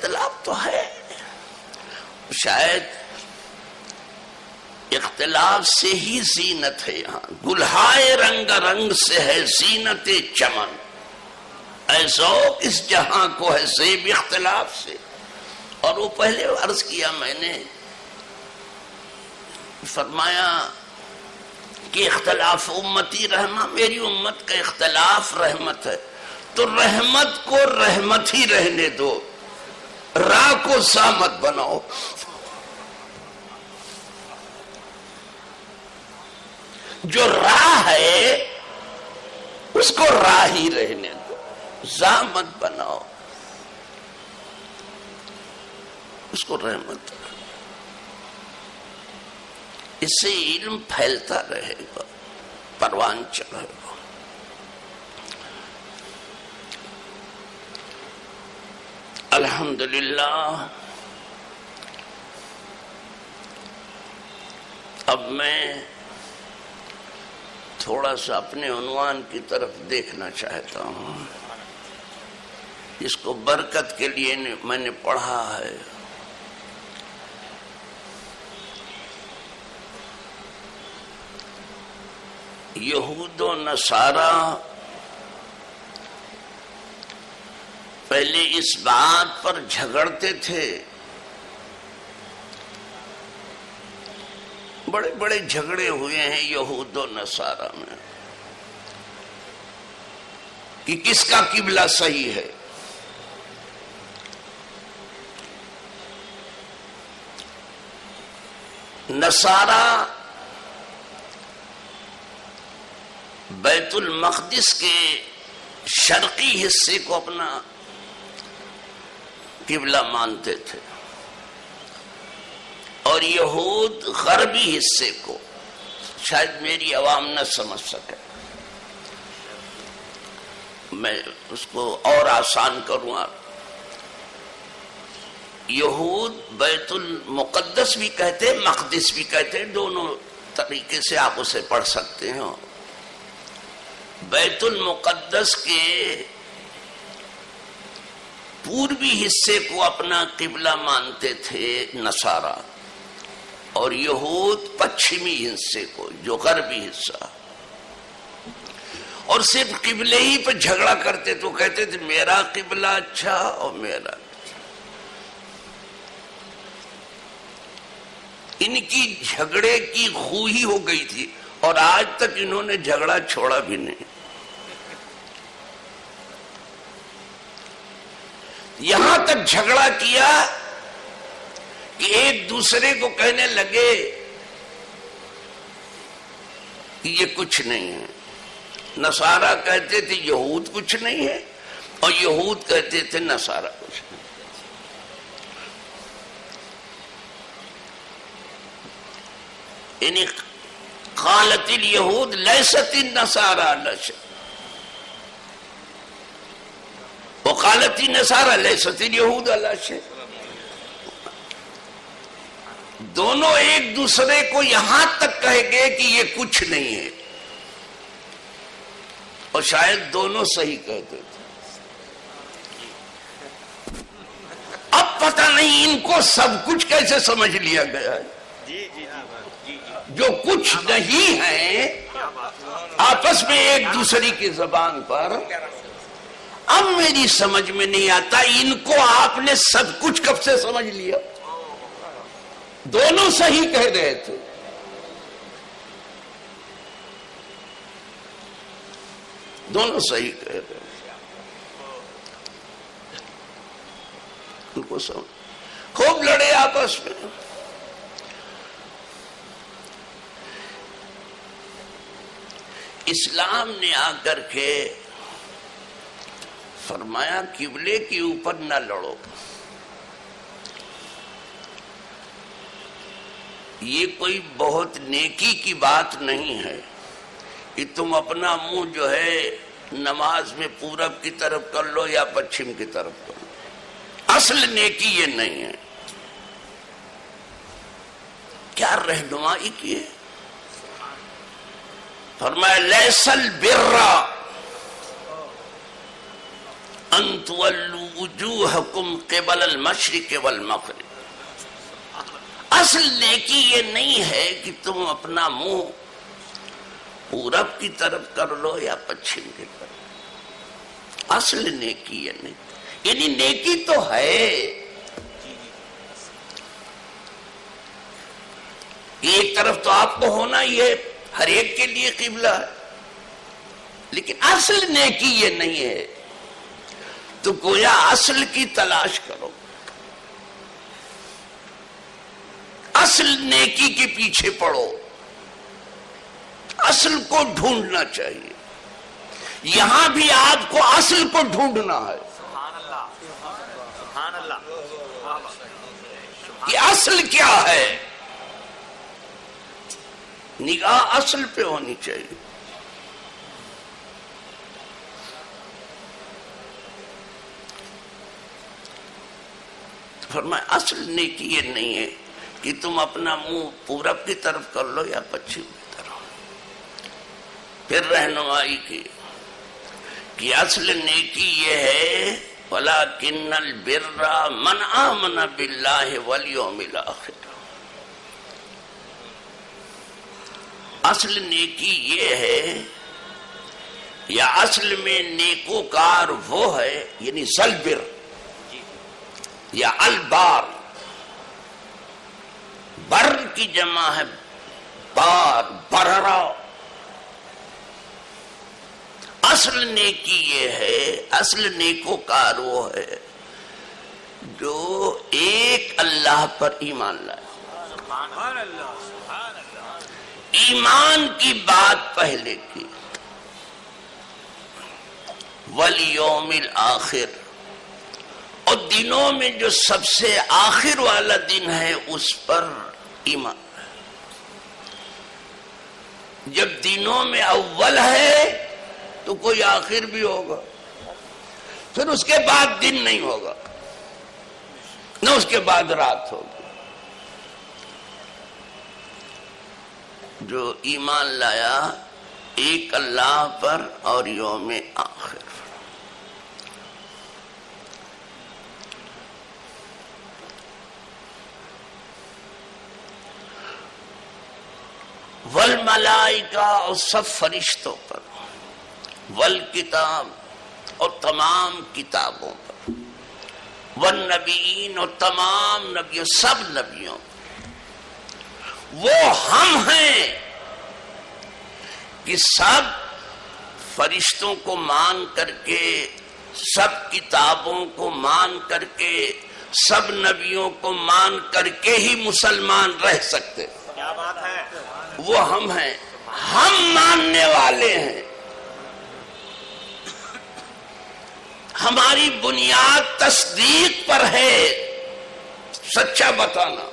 اختلاف تو ہے، شاید اختلاف سے ہی زینت ہے. یہاں گلہائے رنگ رنگ سے ہے زینت چمن، اے ذوق اس جہاں کو ہے زیب اختلاف سے. اور وہ پہلے عرض کیا میں نے، فرمایا کہ اختلاف امتی رحمہ، میری امت کا اختلاف رحمت ہے، تو رحمت کو رحمت ہی رہنے دو، راہ کو سامت بناؤ. جو راہ ہے اس کو راہ ہی رہنے دو، زامت بناؤ، اس کو رحمت. اس سے علم پھیلتا رہے گا، پروان چڑھے گا. الحمدللہ. اب میں تھوڑا سا اپنے عنوان کی طرف دیکھنا چاہتا ہوں، اس کو برکت کے لیے میں نے پڑھا ہے. یہود و نصارہ پہلے اس بات پر جھگڑتے تھے، بڑے بڑے جھگڑے ہوئے ہیں یہود و نصارہ میں کہ کس کا قبلہ صحیح ہے. نصارہ بیت المقدس کے شرقی حصے کو اپنا قبلہ مانتے تھے، اور یہود غربی حصے کو. شاید میری عوام نہ سمجھ سکے، میں اس کو اور آسان کروں. آپ یہود بیت المقدس بھی کہتے، مقدس بھی کہتے، دونوں طریقے سے آپ اسے پڑھ سکتے ہیں. بیت المقدس کے پوربی حصے کو اپنا قبلہ مانتے تھے نصارہ، اور یہود پچھمی حصے کو جو غربی حصہ. اور صرف قبلے ہی پہ جھگڑا کرتے تو کہتے تھے میرا قبلہ اچھا اور میرا اچھا. ان کی جھگڑے کی خوہی ہو گئی تھی، اور آج تک انہوں نے جھگڑا چھوڑا بھی نہیں. یہاں تک جھگڑا کیا کہ ایک دوسرے کو کہنے لگے کہ یہ کچھ نہیں ہے. نصارہ کہتے تھے یہود کچھ نہیں ہے، اور یہود کہتے تھے نصارہ کچھ نہیں. یعنی قالت الیہود لیست النصارى علی شیء وقالت النصارى لیست الیہود علی شیء. دونوں ایک دوسرے کو یہاں تک کہے گے کہ یہ کچھ نہیں ہے، اور شاید دونوں صحیح کہتے تھے. اب پتہ نہیں ان کو سب کچھ کیسے سمجھ لیا گیا ہے. جو کچھ نہیں ہے آپس میں ایک دوسری کی زبان پر. اب میری سمجھ میں نہیں آتا ان کو آپ نے سب کچھ کب سے سمجھ لیا. دونوں صحیح کہہ رہے تھے. دونوں صحیح کہہ رہے تھے. ان کو سمجھ خوب لڑے آپس میں. اسلام نے آ کر کے فرمایا قبلے کے اوپر نہ لڑو. یہ کوئی بہت نیکی کی بات نہیں ہے کہ تم اپنا منہ جو ہے نماز میں پورب کی طرف کر لو یا پچھم کی طرف کر لو. اصل نیکی یہ نہیں ہے. کیا رہنمائی کی ہے. فرمایا لیس البر ان تولوا وجوہکم قبل المشرق والمغرب. اصل نیکی یہ نہیں ہے کہ تم اپنا منہ پورب کی طرف کر لو یا پچھم کی طرف. اصل نیکی یہ نہیں. یعنی نیکی تو ہے ایک طرف تو آپ کو ہونا یہ ہر ایک کے لیے قبلہ ہے، لیکن اصل نیکی یہ نہیں ہے. تو گویا اصل کی تلاش کرو، اصل نیکی کے پیچھے پڑو، اصل کو ڈھونڈنا چاہیے. یہاں بھی آپ کو اصل کو ڈھونڈنا ہے. یہ اصل کیا ہے؟ نگاہ اصل پہ ہونی چاہیے. فرمایا اصل نیکی یہ نہیں ہے کہ تم اپنا منہ پورب کی طرف کر لو یا پچھم کی طرف. پھر رہنمائی کی کہ اصل نیکی یہ ہے وَلَكِنَّ الْبِرَّ مَنْ آمَنَ بِاللَّهِ وَالْيَوْمِ الْآخِرِ. اصل نیکی یہ ہے یا اصل میں نیکوکار وہ ہے، یعنی ذَلْبِرْ یا البار. بر کی جمع ہے بار، بررا. اصل نیکی یہ ہے، اصل نیکوکار وہ ہے جو ایک اللہ پر ایمان لائے. ایمان کی بات پہلے کی، والیوم الآخر، اور دنوں میں جو سب سے آخر والا دن ہے اس پر ایمان. جب دنوں میں اول ہے تو کوئی آخر بھی ہوگا، پھر اس کے بعد دن نہیں ہوگا، نہ اس کے بعد رات ہوگی. جو ایمان لایا ایک اللہ پر اور یوم آخر. والملائکہ اور سب فرشتوں پر، والکتاب اور تمام کتابوں پر، والنبیین اور تمام نبیوں، سب نبیوں. وہ ہم ہیں کہ سب فرشتوں کو مان کر کے، سب کتابوں کو مان کر کے، سب نبیوں کو مان کر کے ہی مسلمان رہ سکتے. کیا بات ہے؟ وہ ہم ہیں، ہم ماننے والے ہیں. ہماری بنیاد تصدیق پر ہے، سچا بتانا.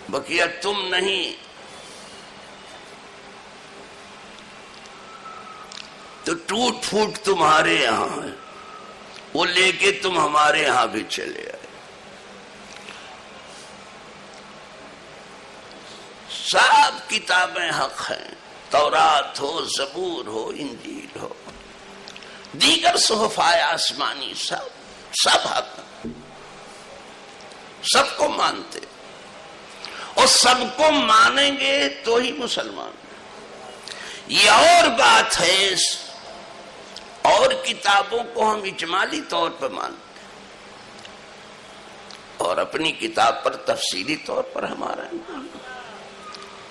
بقیہ تم نہیں تو ٹوٹ پھوٹ تمہارے یہاں ہے، وہ لے کے تم ہمارے یہاں بھی چلے آئے. سب کتابیں حق ہیں، تورات ہو، زبور ہو، انجیل ہو، دیگر صحف آسمانی، سب حق ہیں. سب کو مانتے، اور سب کو مانیں گے تو ہی مسلمان. یہ اور بات ہے، اور کتابوں کو ہم اجمالی طور پر مانتے اور اپنی کتاب پر تفصیلی طور پر ہمارا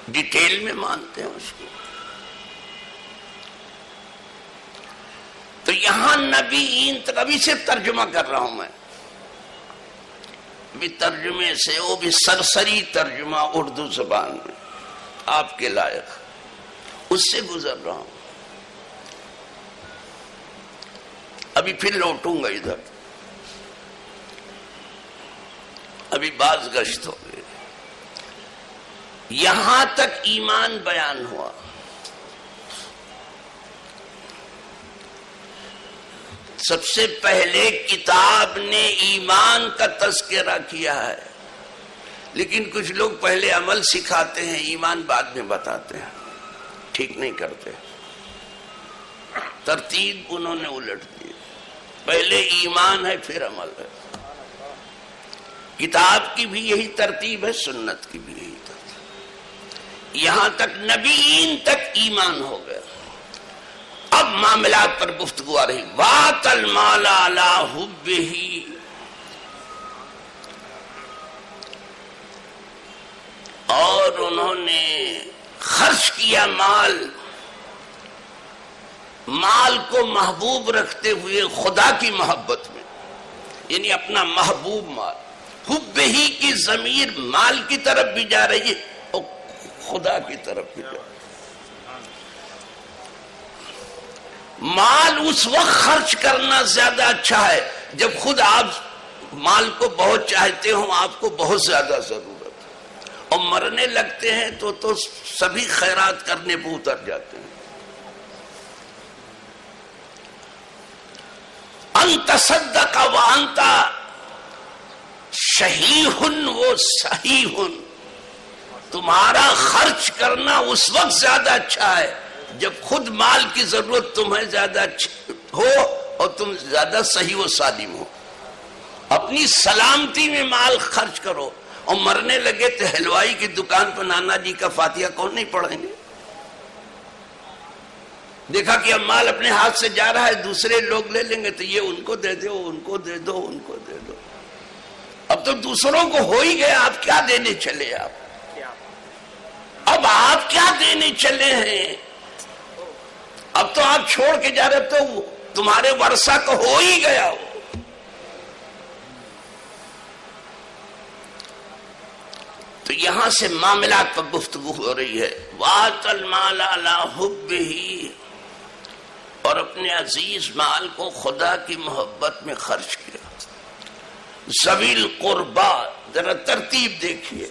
ڈیٹیل میں مانتے ہیں اس کو. تو یہاں نبیین تک، ابھی صرف ترجمہ کر رہا ہوں میں، بھی ترجمے سے، وہ بھی سرسری ترجمہ اردو زبان میں آپ کے لائق، اس سے گزر رہا ہوں. ابھی پھر لوٹوں گا ادھر، ابھی باز گشت ہو گئے. یہاں تک ایمان بیان ہوا. سب سے پہلے کتاب نے ایمان کا تذکرہ کیا ہے، لیکن کچھ لوگ پہلے عمل سکھاتے ہیں، ایمان بعد میں بتاتے ہیں. ٹھیک نہیں کرتے، ترتیب انہوں نے الٹ دی. پہلے ایمان ہے پھر عمل ہے. کتاب کی بھی یہی ترتیب ہے، سنت کی بھی یہی ترتیب. یہاں تک نبیین تک ایمان ہو گیا. اب معاملات پر گفتگو آ رہی. وَآتَى الْمَالَ عَلَىٰ حُبِّهِ، اور انہوں نے خرچ کیا مال کو محبوب رکھتے ہوئے خدا کی محبت میں، یعنی اپنا محبوب مال. حُبِّهِ کی ضمیر مال کی طرف بھی جا رہی ہے اور خدا کی طرف بھی جا رہی ہے. مال اس وقت خرچ کرنا زیادہ اچھا ہے جب خود آپ مال کو بہت چاہتے ہوں، آپ کو بہت زیادہ ضرورت ہے، اور مرنے لگتے ہیں تو سبھی خیرات کرنے پہ اتر جاتے ہیں. انت صدق وانت شحیح و صحیح، تمہارا خرچ کرنا اس وقت زیادہ اچھا ہے جب خود مال کی ضرورت تمہیں زیادہ ہو اور تم زیادہ صحیح و سالم ہو. اپنی سلامتی میں مال خرچ کرو، اور مرنے لگے تو حلوائی کی دکان پر نانا جی کا فاتحہ کون نہیں پڑھیں گے؟ دیکھا کہ اب مال اپنے ہاتھ سے جا رہا ہے، دوسرے لوگ لے لیں گے تو یہ ان کو دے دو، ان کو دے دو، ان کو دے دو. اب تو دوسروں کو ہو ہی گیا، آپ کیا دینے چلے؟ اب آپ کیا دینے چلے ہیں؟ اب تو آپ چھوڑ کے جا رہے، تو تمہارے ورثہ کو ہو ہی گیا. تو یہاں سے معاملات پر گفتگو ہو رہی ہے. وَآتَى الْمَالَ عَلَىٰ حُبِّهِ، اور اپنے عزیز مال کو خدا کی محبت میں خرچ کیا. ذوی القربیٰ، ذرا ترتیب دیکھیے.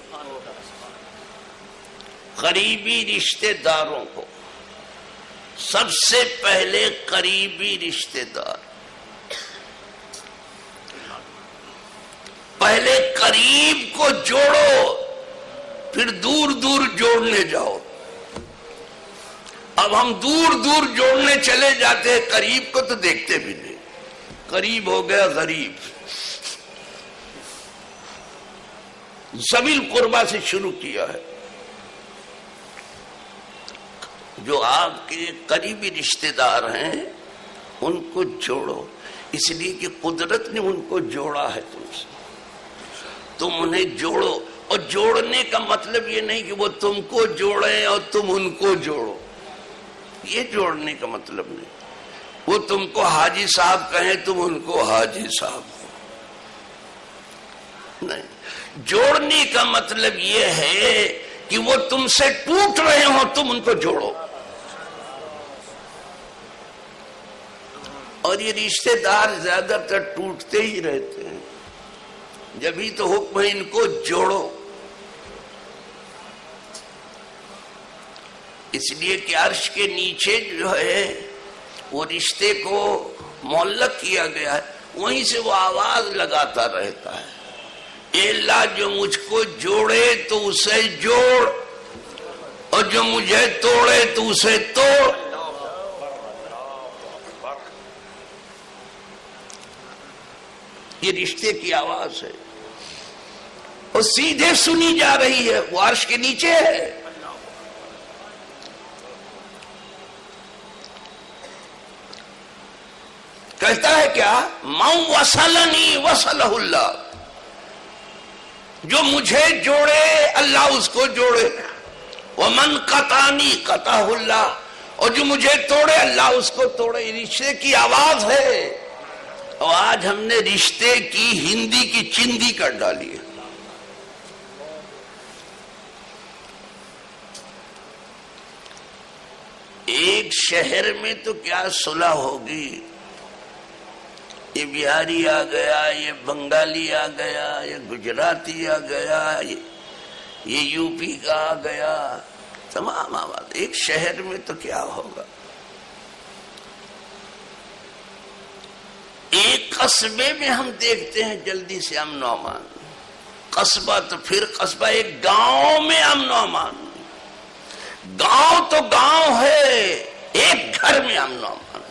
قریبی رشتہ داروں کو، سب سے پہلے قریبی رشتہ دار. پہلے قریب کو جوڑو، پھر دور دور جوڑنے جاؤ. اب ہم دور دور جوڑنے چلے جاتے ہیں، قریب کو تو دیکھتے بھی نہیں. قریب ہو گیا غریب. ذوی القربیٰ سے شروع کیا ہے. جو آپ کے قریبی رشتہ دار ہیں ان کو جوڑو، اس لیے کہ قدرت نے ان کو جوڑا ہے تم سے. تم انہیں جوڑو، اور جوڑنے کا مطلب یہ نہیں کہ وہ تم کو جوڑیں اور تم ان کو جوڑو. یہ جوڑنے کا مطلب نہیں. وہ تم کو حاجی صاحب کہیں، تم ان کو حاجی صاحب نہیں. جوڑنے کا مطلب یہ ہے کہ وہ تم سے ٹوٹ رہے ہوں، تم ان کو جوڑو. اور یہ رشتہ دار زیادہ تر ٹوٹتے ہی رہتے ہیں، جبھی تو حکم ہے ان کو جوڑو. اس لیے کہ عرش کے نیچے جو ہے وہ رشتے کو معلق کیا گیا ہے، وہیں سے وہ آواز لگاتا رہتا ہے. اے اللہ، جو مجھ کو جوڑے تو اسے جوڑ، اور جو مجھے توڑے تو اسے توڑ. یہ رشتے کی آواز ہے، اور سیدھے سنی جا رہی ہے. وہ عرش کے نیچے ہے. کہتا ہے کیا؟ مَن وَصَلَنِي وَصَلَهُ اللَّهُ، جو مجھے جوڑے اللہ اس کو جوڑے. وَمَن قَطَعَنِي قَطَعَهُ اللَّهُ، اور جو مجھے توڑے اللہ اس کو توڑے. رشتے کی آواز ہے. اور آج ہم نے رشتے کی ہندی کی چندی کر ڈالی ہے. ایک شہر میں تو کیا صلح ہوگی، یہ بہاری آ گیا، یہ بنگالی آ گیا، یہ گجراتی آ گیا، یہ یو پی کا آ گیا، تمام آواز. ایک شہر میں تو کیا ہوگا. ایک قصبے میں ہم دیکھتے ہیں جلدی سے امن و امان. قصبہ تو پھر قصبہ، ایک گاؤں میں امن و امان. گاؤں تو گاؤں ہے، ایک گھر میں امن و امان۔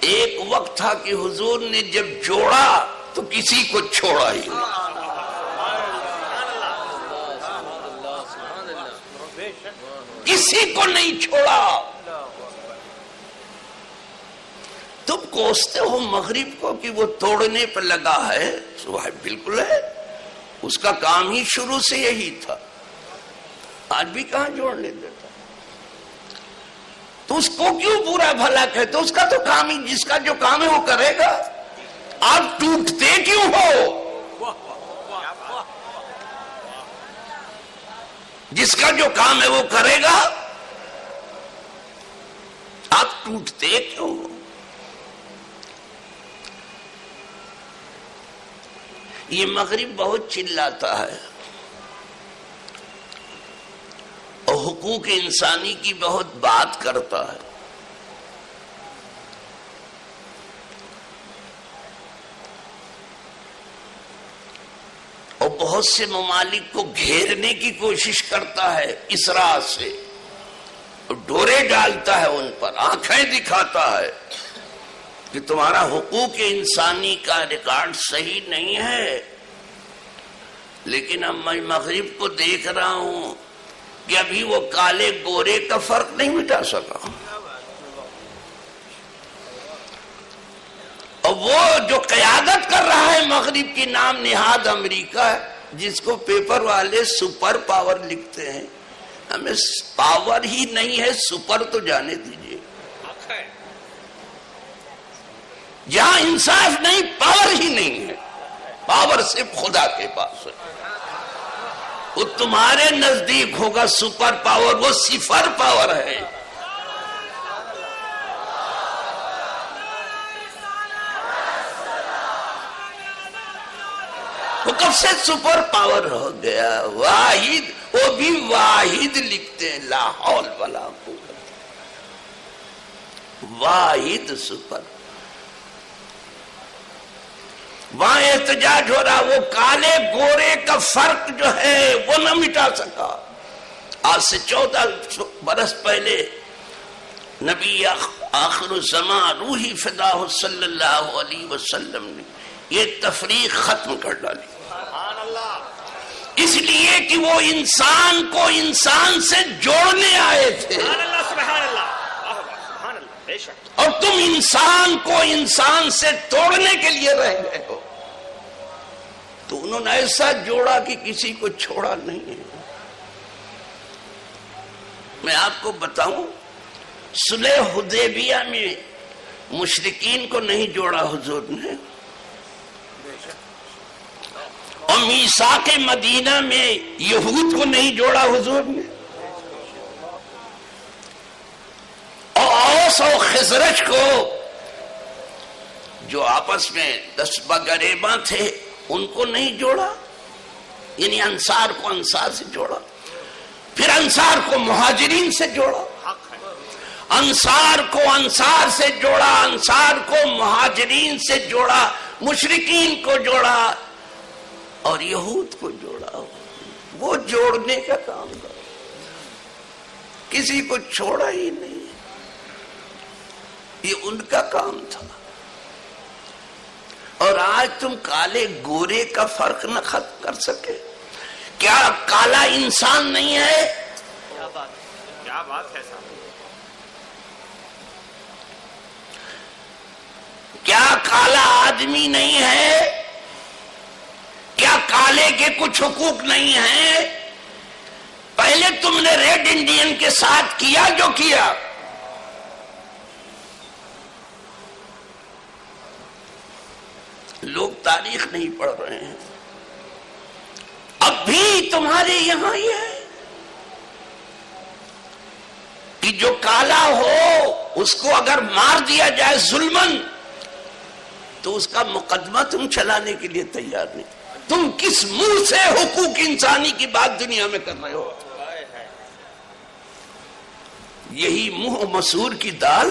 ایک وقت تھا کہ حضور نے جب جوڑا تو کسی کو چھوڑا ہی نہیں، کسی کو نہیں چھوڑا۔ تم کوستے ہو مغرب کو کہ وہ توڑنے پر لگا ہے، بالکل ہے، اس کا کام ہی شروع سے یہی تھا، آج بھی کہاں جوڑنے دیتا؟ تو اس کو کیوں برا بھلا کہتے؟ اس کا تو کام ہی، جس کا جو کام ہے وہ کرے گا، آپ ٹوٹتے کیوں ہو؟ جس کا جو کام ہے وہ کرے گا، آپ ٹوٹتے کیوں ہو؟ یہ مغرب بہت چلاتا ہے اور حقوق انسانی کی بہت بات کرتا ہے، اور بہت سے ممالک کو گھیرنے کی کوشش کرتا ہے اس راہ سے، اور ڈورے ڈالتا ہے ان پر، آنکھیں دکھاتا ہے کہ تمہارا حقوق انسانی کا ریکارڈ صحیح نہیں ہے۔ لیکن اب میں مغرب کو دیکھ رہا ہوں کہ ابھی وہ کالے گورے کا فرق نہیں مٹا سکا، اور وہ جو قیادت کر رہا ہے مغرب کی نام نہاد امریکہ ہے، جس کو پیپر والے سپر پاور لکھتے ہیں، ہمیں پاور ہی نہیں ہے، سپر تو جانے دیجئے۔ جہاں انصاف نہیں، پاور ہی نہیں ہے، پاور صرف خدا کے پاس ہے، وہ تمہارے نزدیک ہوگا سپر پاور، وہ صفر پاور ہے۔ وہ کب سے سپر پاور ہو گیا؟ واحد، وہ بھی واحد لکھتے ہیں، لا حول ولا قوت، واحد سپر۔ وہاں احتجاج ہو رہا، وہ کالے گورے کا فرق جو ہے وہ نہ مٹا سکا۔ آج سے 14 برس پہلے نبی آخر الزمان روحی فداہ صلی اللہ علیہ وسلم نے یہ تفریق ختم کر ڈالی، اس لیے کہ وہ انسان کو انسان سے جوڑنے آئے تھے، اور تم انسان کو انسان سے توڑنے کے لیے رہ گئے ہو۔ تو انہوں نے ایسا جوڑا کہ کسی کو چھوڑا نہیں ہے۔ میں آپ کو بتاؤں، صلح حدیبیہ میں مشرکین کو نہیں جوڑا حضور نے، اور میثاق مدینہ میں یہود کو نہیں جوڑا حضور نے، اور اوس اور خزرج کو جو آپس میں دست بگریباں تھے ان کو نہیں جوڑا، یعنی انصار کو انصار سے جوڑا، پھر انصار کو مہاجرین سے جوڑا، انصار کو انصار سے جوڑا، انصار کو مہاجرین سے جوڑا، مشرکین کو جوڑا اور یہود کو جوڑا۔ وہ جوڑنے کا کام کرا، کسی کو چھوڑا ہی نہیں، یہ ان کا کام تھا۔ اور آج تم کالے گورے کا فرق نہ ختم کر سکے؟ کیا کالا انسان نہیں ہے؟ کیا بات ہے صاحب؟ کیا کالا آدمی نہیں ہے؟ کیا کالے کے کچھ حقوق نہیں ہیں؟ پہلے تم نے ریڈ انڈین کے ساتھ کیا جو کیا، لوگ تاریخ نہیں پڑھ رہے ہیں، اب بھی تمہارے یہاں یہ ہے کہ جو کالا ہو اس کو اگر مار دیا جائے ظلمن تو اس کا مقدمہ تم چلانے کے لیے تیار نہیں۔ تم کس منہ سے حقوق انسانی کی بات دنیا میں کر رہے ہو؟ یہی منہ مسور کی دال،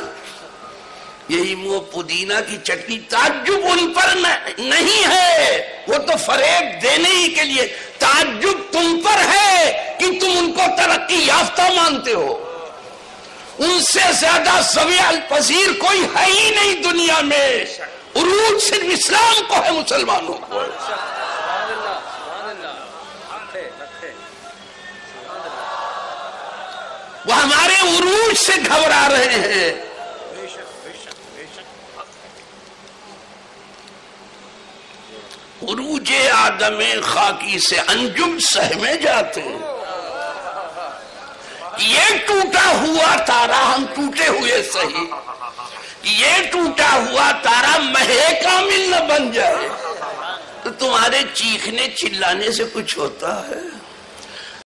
یہی منہ پودینہ کی چٹنی، تعجب ان پر نہیں ہے، وہ تو فریب دینے ہی کے لیے، تعجب تم پر ہے کہ تم ان کو ترقی یافتہ مانتے ہو؟ ان سے زیادہ زوال پذیر کوئی ہے ہی نہیں دنیا میں. عروج صرف اسلام کو ہے، مسلمانوں کو. وہ ہمارے عروج سے گھبرا رہے ہیں. عروج آدم خاکی سے انجم سہمے جاتے ہیں. یہ ٹوٹا ہوا تارا، ہم ٹوٹے ہوئے سہی، یہ ٹوٹا ہوا تارا مہے کامل نہ بن جائے تو تمہارے چیخنے چلانے سے کچھ ہوتا ہے؟